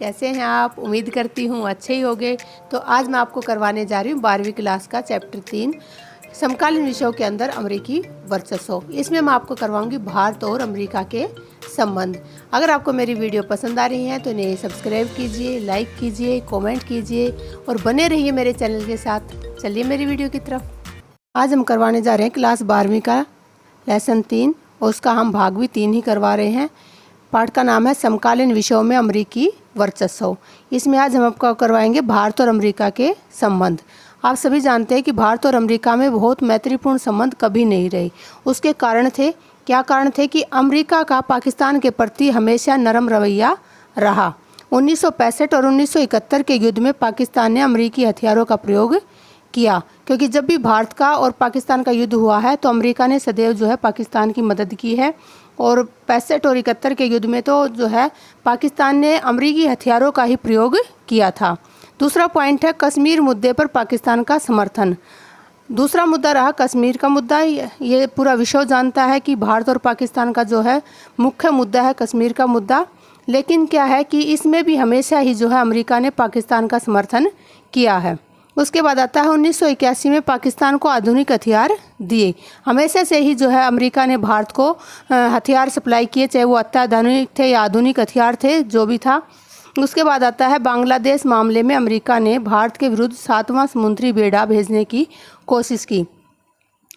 कैसे हैं आप? उम्मीद करती हूँ अच्छे ही होंगे। तो आज मैं आपको करवाने जा रही हूँ 12वीं क्लास का चैप्टर 3 समकालीन विषयों के अंदर अमेरिकी वर्चस्व। इसमें मैं आपको करवाऊंगी भारत और अमेरिका के संबंध। अगर आपको मेरी वीडियो पसंद आ रही है तो इन्हें सब्सक्राइब कीजिए, लाइक कीजिए, कमेंट कीजिए और बने रहिए मेरे चैनल के साथ। चलिए मेरी वीडियो की तरफ। आज हम करवाने जा रहे हैं क्लास 12वीं का लेसन 3 और उसका हम भाग भी 3 ही करवा रहे हैं। पाठ का नाम है समकालीन विषयों में अमेरिकी वर्चस्व। इसमें आज हम आपको करवाएंगे भारत और अमेरिका के संबंध। आप सभी जानते हैं कि भारत और अमेरिका में बहुत मैत्रीपूर्ण संबंध कभी नहीं रहे। उसके कारण थे, क्या कारण थे कि अमेरिका का पाकिस्तान के प्रति हमेशा नरम रवैया रहा। 1965 और 1971 के युद्ध में पाकिस्तान ने अमेरिकी हथियारों का प्रयोग किया, क्योंकि जब भी भारत का और पाकिस्तान का युद्ध हुआ है तो अमेरिका ने सदैव जो है पाकिस्तान की मदद की है। और 65 और 71 के युद्ध में तो जो है पाकिस्तान ने अमेरिकी हथियारों का ही प्रयोग किया था। दूसरा पॉइंट है कश्मीर मुद्दे पर पाकिस्तान का समर्थन। दूसरा मुद्दा रहा कश्मीर का मुद्दा। ये पूरा विश्व जानता है कि भारत और पाकिस्तान का जो है मुख्य मुद्दा है कश्मीर का मुद्दा। लेकिन क्या है कि इसमें भी हमेशा ही जो है अमेरिका ने पाकिस्तान का समर्थन किया है। उसके बाद आता है 1981 में पाकिस्तान को आधुनिक हथियार दिए। हमेशा से ही जो है अमेरिका ने भारत को हथियार सप्लाई किए, चाहे वो अत्याधुनिक थे या आधुनिक हथियार थे, जो भी था। उसके बाद आता है बांग्लादेश मामले में अमेरिका ने भारत के विरुद्ध 7वां समुद्री बेड़ा भेजने की कोशिश की।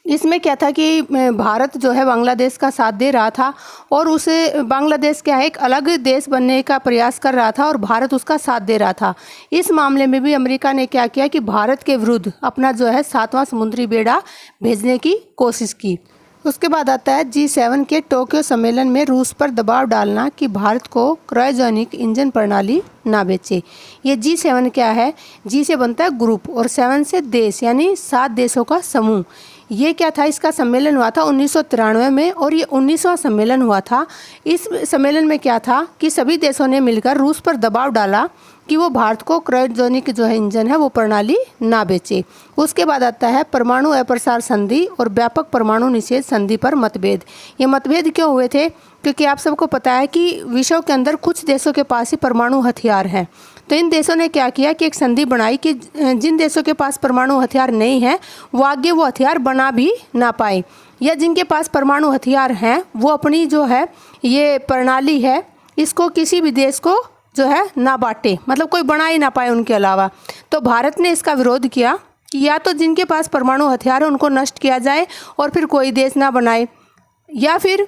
इसमें क्या था कि भारत जो है बांग्लादेश का साथ दे रहा था और उसे बांग्लादेश क्या है एक अलग देश बनने का प्रयास कर रहा था और भारत उसका साथ दे रहा था। इस मामले में भी अमेरिका ने क्या किया कि भारत के विरुद्ध अपना जो है 7वां समुद्री बेड़ा भेजने की कोशिश की। उसके बाद आता है G7 के टोक्यो सम्मेलन में रूस पर दबाव डालना कि भारत को क्रायोजेनिक इंजन प्रणाली ना बेचे। ये G7 क्या है? G से बनता है ग्रुप और 7 से देश, यानी 7 देशों का समूह। ये क्या था? इसका सम्मेलन हुआ था 1993 में और ये 19वां सम्मेलन हुआ था। इस सम्मेलन में क्या था कि सभी देशों ने मिलकर रूस पर दबाव डाला कि वो भारत को क्रायोजेनिक जो है इंजन है वो प्रणाली ना बेचे। उसके बाद आता है परमाणु अप्रसार संधि और व्यापक परमाणु निषेध संधि पर मतभेद। ये मतभेद क्यों हुए थे? क्योंकि आप सबको पता है कि विश्व के अंदर कुछ देशों के पास ही परमाणु हथियार हैं। तो इन देशों ने क्या किया कि एक संधि बनाई कि जिन देशों के पास परमाणु हथियार नहीं है वो आगे वो हथियार बना भी ना पाए, या जिनके पास परमाणु हथियार हैं वो अपनी जो है ये प्रणाली है इसको किसी भी देश को जो है ना बांटे, मतलब कोई बना ही ना पाए उनके अलावा। तो भारत ने इसका विरोध किया कि या तो जिनके पास परमाणु हथियार है उनको नष्ट किया जाए और फिर कोई देश ना बनाए, या फिर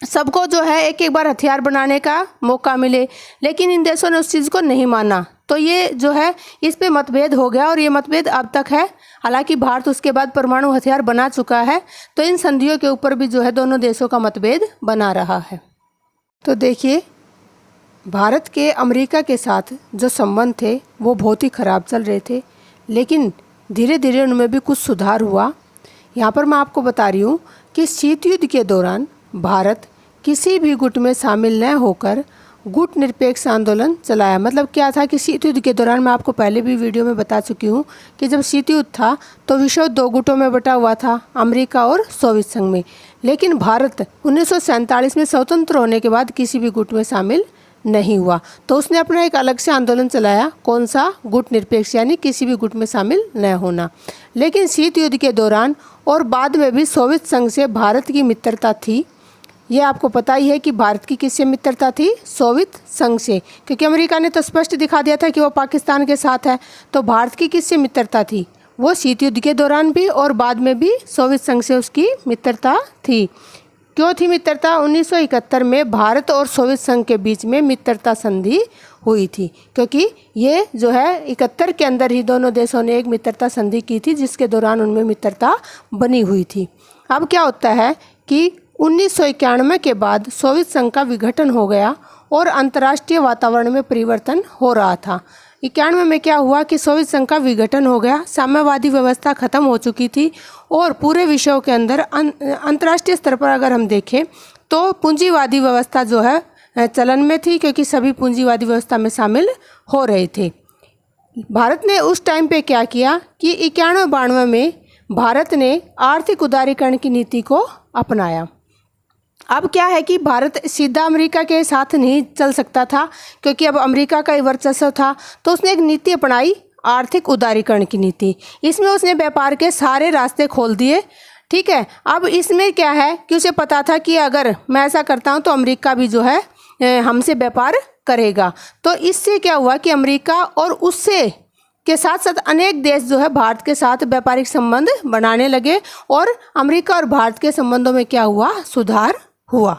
सबको जो है एक एक बार हथियार बनाने का मौका मिले। लेकिन इन देशों ने उस चीज़ को नहीं माना। तो ये जो है इस पे मतभेद हो गया और ये मतभेद अब तक है। हालांकि भारत उसके बाद परमाणु हथियार बना चुका है, तो इन संधियों के ऊपर भी जो है दोनों देशों का मतभेद बना रहा है। तो देखिए, भारत के अमेरिका के साथ जो संबंध थे वो बहुत ही ख़राब चल रहे थे, लेकिन धीरे धीरे उनमें भी कुछ सुधार हुआ। यहाँ पर मैं आपको बता रही हूँ कि शीत युद्ध के दौरान भारत किसी भी गुट में शामिल न होकर गुट निरपेक्ष आंदोलन चलाया। मतलब क्या था कि शीत युद्ध के दौरान, मैं आपको पहले भी वीडियो में बता चुकी हूँ कि जब शीत युद्ध था तो विश्व 2 गुटों में बटा हुआ था, अमेरिका और सोवियत संघ में। लेकिन भारत 1947 में स्वतंत्र होने के बाद किसी भी गुट में शामिल नहीं हुआ, तो उसने अपना एक अलग से आंदोलन चलाया। कौन सा? गुट निरपेक्ष, यानी किसी भी गुट में शामिल न होना। लेकिन शीत युद्ध के दौरान और बाद में भी सोवियत संघ से भारत की मित्रता थी। ये आपको पता ही है कि भारत की किससे मित्रता थी? सोवियत संघ से, क्योंकि अमेरिका ने तो स्पष्ट दिखा दिया था कि वो पाकिस्तान के साथ है। तो भारत की किससे मित्रता थी? वो शीत युद्ध के दौरान भी और बाद में भी सोवियत संघ से उसकी मित्रता थी। क्यों थी मित्रता? 1971 में भारत और सोवियत संघ के बीच में मित्रता संधि हुई थी, क्योंकि ये जो है 71 के अंदर ही दोनों देशों ने एक मित्रता संधि की थी, जिसके दौरान उनमें मित्रता बनी हुई थी। अब क्या होता है कि 1991 के बाद सोवियत संघ का विघटन हो गया और अंतर्राष्ट्रीय वातावरण में परिवर्तन हो रहा था। 91 में क्या हुआ कि सोवियत संघ का विघटन हो गया, साम्यवादी व्यवस्था खत्म हो चुकी थी और पूरे विश्व के अंदर अंतर्राष्ट्रीय स्तर पर अगर हम देखें तो पूंजीवादी व्यवस्था जो है चलन में थी, क्योंकि सभी पूंजीवादी व्यवस्था में शामिल हो रहे थे। भारत ने उस टाइम पे क्या किया कि 91-92 में भारत ने आर्थिक उदारीकरण की नीति को अपनाया। अब क्या है कि भारत सीधा अमेरिका के साथ नहीं चल सकता था, क्योंकि अब अमेरिका का ही वर्चस्व था। तो उसने एक नीति अपनाई, आर्थिक उदारीकरण की नीति। इसमें उसने व्यापार के सारे रास्ते खोल दिए। ठीक है, अब इसमें क्या है कि उसे पता था कि अगर मैं ऐसा करता हूँ तो अमेरिका भी जो है हमसे व्यापार करेगा। तो इससे क्या हुआ कि अमेरिका और उससे के साथ साथ अनेक देश जो है भारत के साथ व्यापारिक संबंध बनाने लगे, और अमेरिका और भारत के संबंधों में क्या हुआ, सुधार हुआ।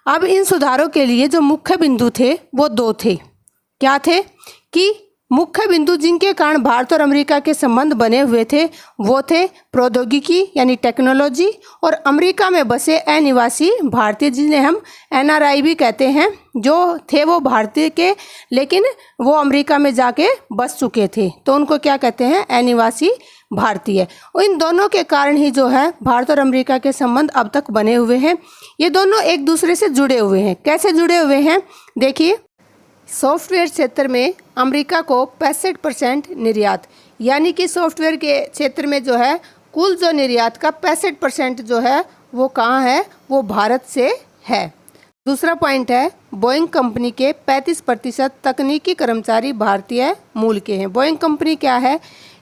अब इन सुधारों के लिए जो मुख्य बिंदु थे वो दो थे। क्या थे कि मुख्य बिंदु जिनके कारण भारत और अमेरिका के संबंध बने हुए थे वो थे प्रौद्योगिकी यानी टेक्नोलॉजी, और अमेरिका में बसे अनिवासी भारतीय जिन्हें हम NRI भी कहते हैं, जो थे वो भारतीय के लेकिन वो अमेरिका में जाके बस चुके थे, तो उनको क्या कहते हैं, अनिवासी भारतीय। इन दोनों के कारण ही जो है भारत और अमेरिका के संबंध अब तक बने हुए हैं। ये दोनों एक दूसरे से जुड़े हुए हैं। कैसे जुड़े हुए हैं, देखिए, सॉफ्टवेयर क्षेत्र में अमेरिका को 65% निर्यात, यानी कि सॉफ्टवेयर के क्षेत्र में जो है कुल जो निर्यात का 65% जो है वो कहाँ है, वो भारत से है। दूसरा पॉइंट है, बोइंग कंपनी के 35% तकनीकी कर्मचारी भारतीय मूल के हैं। बोइंग कंपनी क्या है,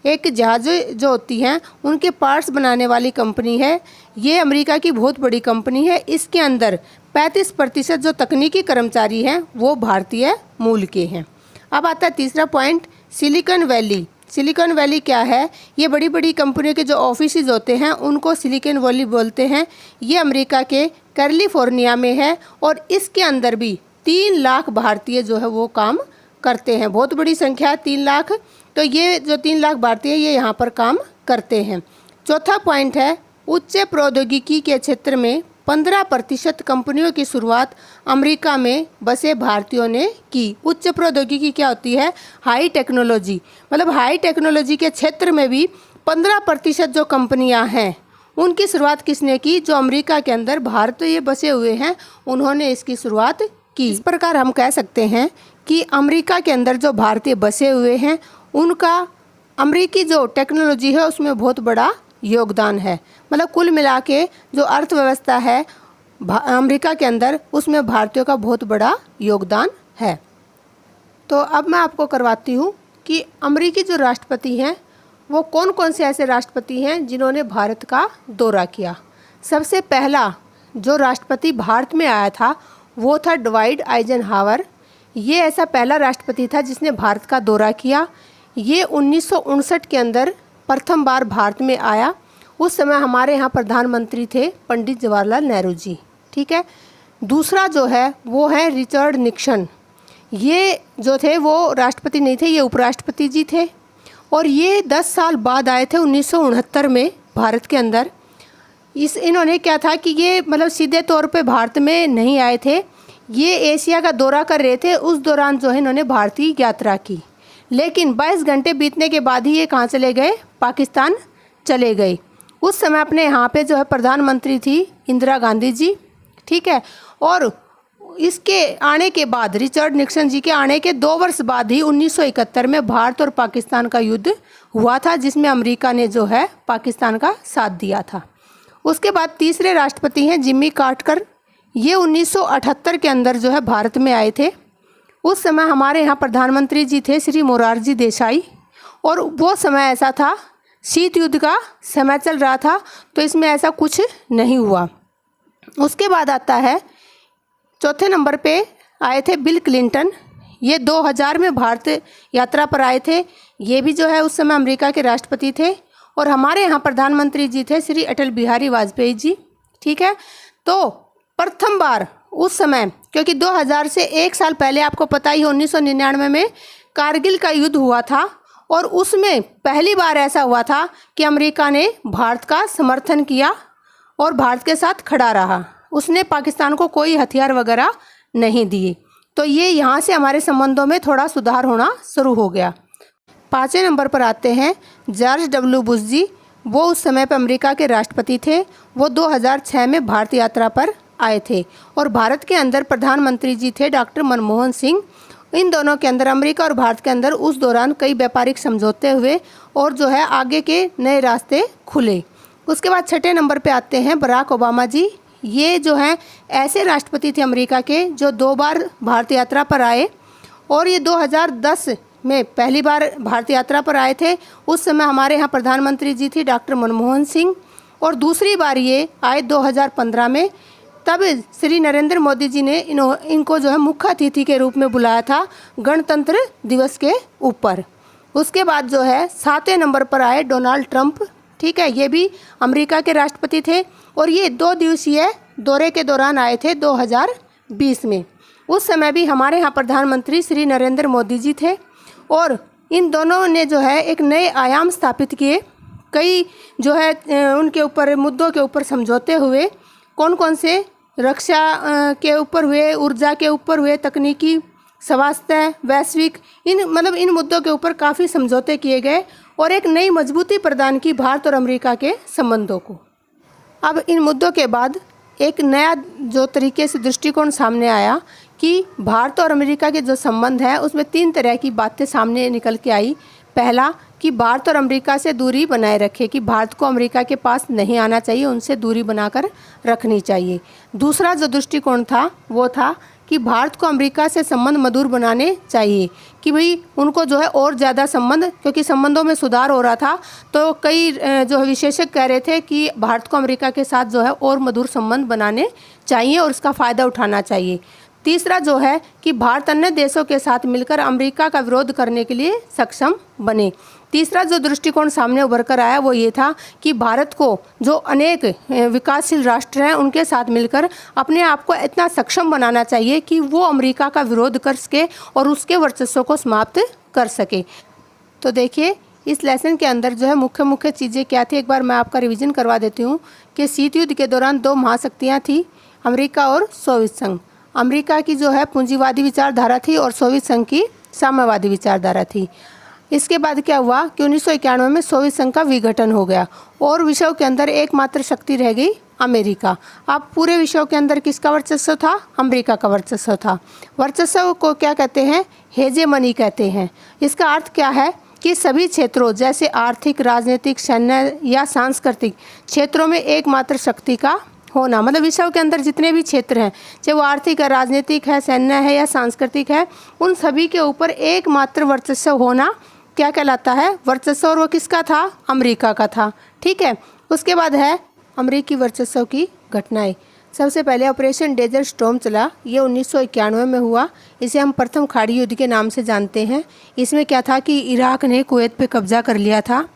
एक जहाज़ जो होती हैं उनके पार्ट्स बनाने वाली कंपनी है। ये अमेरिका की बहुत बड़ी कंपनी है। इसके अंदर 35% जो तकनीकी कर्मचारी हैं वो भारतीय मूल के हैं। अब आता है तीसरा point, silicon valley. Silicon valley क्या है, ये बड़ी बड़ी कंपनियों के जो ऑफिसेज होते हैं उनको सिलिकॉन वैली बोलते हैं। ये अमेरिका के कैलिफोर्निया में है, और इसके अंदर भी 3 लाख भारतीय जो है वो काम करते हैं। बहुत बड़ी संख्या है, 3 लाख। तो ये जो 3 लाख भारतीय ये यहाँ पर काम करते हैं। चौथा पॉइंट है, उच्च प्रौद्योगिकी के क्षेत्र में 15% कंपनियों की शुरुआत अमेरिका में बसे भारतीयों ने की। उच्च प्रौद्योगिकी क्या होती है, हाई टेक्नोलॉजी, मतलब हाई टेक्नोलॉजी के क्षेत्र में भी 15% जो कंपनियां हैं उनकी शुरुआत किसने की, जो अमेरिका के अंदर भारतीय बसे हुए हैं उन्होंने इसकी शुरुआत की। इस प्रकार हम कह सकते हैं कि अमेरिका के अंदर जो भारतीय बसे हुए हैं उनका अमेरिकी जो टेक्नोलॉजी है उसमें बहुत बड़ा योगदान है। मतलब कुल मिला के जो अर्थव्यवस्था है अमेरिका के अंदर उसमें भारतीयों का बहुत बड़ा योगदान है। तो अब मैं आपको करवाती हूँ कि अमेरिकी जो राष्ट्रपति हैं वो कौन कौन से ऐसे राष्ट्रपति हैं जिन्होंने भारत का दौरा किया। सबसे पहला जो राष्ट्रपति भारत में आया था वो था dwight आइजनहावर। ये ऐसा पहला राष्ट्रपति था जिसने भारत का दौरा किया। ये 1959 के अंदर प्रथम बार भारत में आया। उस समय हमारे यहाँ प्रधानमंत्री थे पंडित जवाहरलाल नेहरू जी। ठीक है, दूसरा जो है वो है रिचर्ड निक्सन। ये जो थे वो राष्ट्रपति नहीं थे, ये उपराष्ट्रपति जी थे, और ये 10 साल बाद आए थे 1969 में भारत के अंदर। इन्होंने क्या था कि ये मतलब सीधे तौर पे भारत में नहीं आए थे, ये एशिया का दौरा कर रहे थे। उस दौरान जो है इन्होंने भारतीय यात्रा की, लेकिन 22 घंटे बीतने के बाद ही ये कहाँ चले गए, पाकिस्तान चले गए। उस समय अपने यहाँ पे जो है प्रधानमंत्री थी इंदिरा गांधी जी। ठीक है, और इसके आने के बाद रिचर्ड निक्सन जी के आने के 2 वर्ष बाद ही 1971 में भारत और पाकिस्तान का युद्ध हुआ था, जिसमें अमेरिका ने जो है पाकिस्तान का साथ दिया था। उसके बाद तीसरे राष्ट्रपति हैं जिम्मी कार्टर। ये 1978 के अंदर जो है भारत में आए थे। उस समय हमारे यहाँ प्रधानमंत्री जी थे श्री मोरारजी देसाई, और वो समय ऐसा था शीत युद्ध का समय चल रहा था, तो इसमें ऐसा कुछ नहीं हुआ। उसके बाद आता है चौथे नंबर पे आए थे बिल क्लिंटन। ये 2000 में भारत यात्रा पर आए थे। ये भी जो है उस समय अमेरिका के राष्ट्रपति थे, और हमारे यहाँ प्रधानमंत्री जी थे श्री अटल बिहारी वाजपेयी जी। ठीक है, तो प्रथम बार उस समय, क्योंकि 2000 से 1 साल पहले आपको पता ही 1999 में कारगिल का युद्ध हुआ था, और उसमें पहली बार ऐसा हुआ था कि अमेरिका ने भारत का समर्थन किया और भारत के साथ खड़ा रहा। उसने पाकिस्तान को कोई हथियार वगैरह नहीं दिए। तो ये यहाँ से हमारे संबंधों में थोड़ा सुधार होना शुरू हो गया। 5वें नंबर पर आते हैं जॉर्ज डब्ल्यू बुश जी। वो उस समय पर अमेरिका के राष्ट्रपति थे। वो 2006 में भारत यात्रा पर आए थे, और भारत के अंदर प्रधानमंत्री जी थे डॉक्टर मनमोहन सिंह। इन दोनों के अंदर, अमेरिका और भारत के अंदर उस दौरान कई व्यापारिक समझौते हुए, और जो है आगे के नए रास्ते खुले। उसके बाद 6ठे नंबर पे आते हैं बराक ओबामा जी। ये जो हैं ऐसे राष्ट्रपति थे अमेरिका के जो 2 बार भारत यात्रा पर आए, और ये 2010 में पहली बार भारत यात्रा पर आए थे। उस समय हमारे यहाँ प्रधानमंत्री जी थी डॉक्टर मनमोहन सिंह, और दूसरी बार ये आए 2015 में। तब श्री नरेंद्र मोदी जी ने इनको जो है मुख्य अतिथि के रूप में बुलाया था गणतंत्र दिवस के ऊपर। उसके बाद जो है 7वें नंबर पर आए डोनाल्ड ट्रंप, ठीक है, ये भी अमेरिका के राष्ट्रपति थे, और ये 2 दिवसीय दौरे के दौरान आए थे 2020 में। उस समय भी हमारे यहाँ प्रधानमंत्री श्री नरेंद्र मोदी जी थे, और इन दोनों ने जो है एक नए आयाम स्थापित किए। कई जो है उनके ऊपर मुद्दों के ऊपर समझौते हुए, कौन कौन से, रक्षा के ऊपर हुए, ऊर्जा के ऊपर हुए, तकनीकी, स्वास्थ्य, वैश्विक, इन मुद्दों के ऊपर काफ़ी समझौते किए गए, और एक नई मजबूती प्रदान की भारत और अमेरिका के संबंधों को। अब इन मुद्दों के बाद एक नया जो तरीके से दृष्टिकोण सामने आया कि भारत और अमेरिका के जो संबंध है उसमें 3 तरह की बातें सामने निकल के आई। पहला कि भारत और अमेरिका से दूरी बनाए रखे, कि भारत को अमेरिका के पास नहीं आना चाहिए, उनसे दूरी बनाकर रखनी चाहिए। दूसरा जो दृष्टिकोण था वो था कि भारत को अमेरिका से संबंध मधुर बनाने चाहिए, कि भाई उनको जो है और ज़्यादा संबंध, क्योंकि संबंधों में सुधार हो रहा था, तो कई जो विशेषज्ञ कह रहे थे कि भारत को अमेरिका के साथ जो है और मधुर संबंध बनाने चाहिए और उसका फ़ायदा उठाना चाहिए। तीसरा जो है कि भारत अन्य देशों के साथ मिलकर अमेरिका का विरोध करने के लिए सक्षम बने। तीसरा जो दृष्टिकोण सामने उभर कर आया वो ये था कि भारत को जो अनेक विकासशील राष्ट्र हैं उनके साथ मिलकर अपने आप को इतना सक्षम बनाना चाहिए कि वो अमेरिका का विरोध कर सके और उसके वर्चस्व को समाप्त कर सके। तो देखिए इस लेसन के अंदर जो है मुख्य चीज़ें क्या थी, एक बार मैं आपका रिवीजन करवा देती हूँ कि शीत युद्ध के दौरान 2 महाशक्तियाँ थी, अमेरिका और सोवियत संघ। अमेरिका की जो है पूंजीवादी विचारधारा थी और सोवियत संघ की साम्यवादी विचारधारा थी। इसके बाद क्या हुआ कि 1991 में सोवियत संघ का विघटन हो गया और विश्व के अंदर एकमात्र शक्ति रह गई अमेरिका। अब पूरे विश्व के अंदर किसका वर्चस्व था? अमेरिका का वर्चस्व था। वर्चस्व को क्या कहते हैं? हेजेमनी कहते हैं। इसका अर्थ क्या है कि सभी क्षेत्रों जैसे आर्थिक, राजनीतिक, सैन्य या सांस्कृतिक क्षेत्रों में एकमात्र शक्ति का होना, मतलब विश्व के अंदर जितने भी क्षेत्र हैं, चाहे वो आर्थिक है, राजनीतिक है, सैन्य है या सांस्कृतिक है, उन सभी के ऊपर एकमात्र वर्चस्व होना क्या कहलाता है? वर्चस्व। और वो किसका था? अमेरिका का था। ठीक है। उसके बाद है अमेरिकी वर्चस्व की घटनाएं। सबसे पहले ऑपरेशन डेजर्ट स्टॉर्म चला, ये 1991 में हुआ। इसे हम प्रथम खाड़ी युद्ध के नाम से जानते हैं। इसमें क्या था कि इराक ने कुवैत पे कब्जा कर लिया था,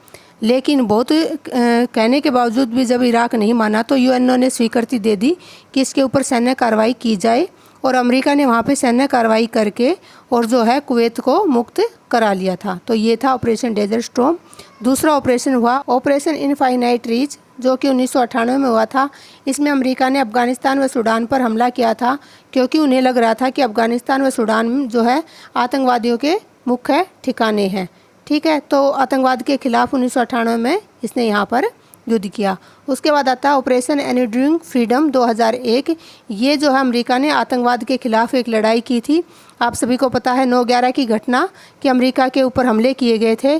लेकिन बहुत कहने के बावजूद भी जब इराक नहीं माना तो यूएनओ ने स्वीकृति दे दी कि इसके ऊपर सैन्य कार्रवाई की जाए, और अमेरिका ने वहाँ पे सैन्य कार्रवाई करके और जो है कुवैत को मुक्त करा लिया था। तो ये था ऑपरेशन डेजर्ट स्टॉर्म। दूसरा ऑपरेशन हुआ ऑपरेशन इनफाइनाइट रीच, जो कि 1998 में हुआ था। इसमें अमेरिका ने अफगानिस्तान व सूडान पर हमला किया था, क्योंकि उन्हें लग रहा था कि अफगानिस्तान व सूडान जो है आतंकवादियों के मुख्य ठिकाने हैं। ठीक है। तो आतंकवाद के खिलाफ 1998 में इसने यहाँ पर युद्ध किया। उसके बाद आता है ऑपरेशन एन्ड्यूरिंग फ्रीडम 2001। ये जो है अमेरिका ने आतंकवाद के खिलाफ एक लड़ाई की थी। आप सभी को पता है 9/11 की घटना कि अमेरिका के ऊपर हमले किए गए थे,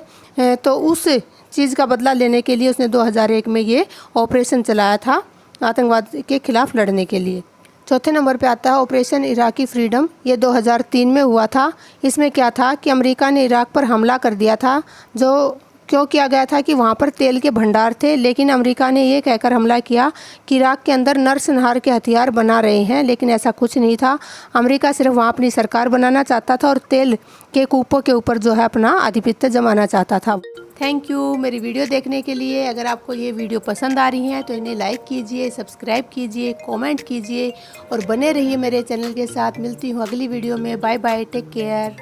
तो उस चीज़ का बदला लेने के लिए उसने 2001 में ये ऑपरेशन चलाया था आतंकवाद के खिलाफ लड़ने के लिए। चौथे नंबर पे आता है ऑपरेशन इराकी फ्रीडम। ये 2003 में हुआ था। इसमें क्या था कि अमेरिका ने इराक पर हमला कर दिया था। जो क्यों किया गया था कि वहाँ पर तेल के भंडार थे, लेकिन अमेरिका ने ये कहकर हमला किया कि इराक के अंदर नरसंहार के हथियार बना रहे हैं, लेकिन ऐसा कुछ नहीं था। अमेरिका सिर्फ वहाँ अपनी सरकार बनाना चाहता था और तेल के कूपों के ऊपर जो है अपना आधिपत्य जमाना चाहता था। थैंक यू मेरी वीडियो देखने के लिए। अगर आपको ये वीडियो पसंद आ रही है तो इन्हें लाइक कीजिए, सब्सक्राइब कीजिए, कमेंट कीजिए और बने रहिए मेरे चैनल के साथ। मिलती हूँ अगली वीडियो में। Bye bye, take care.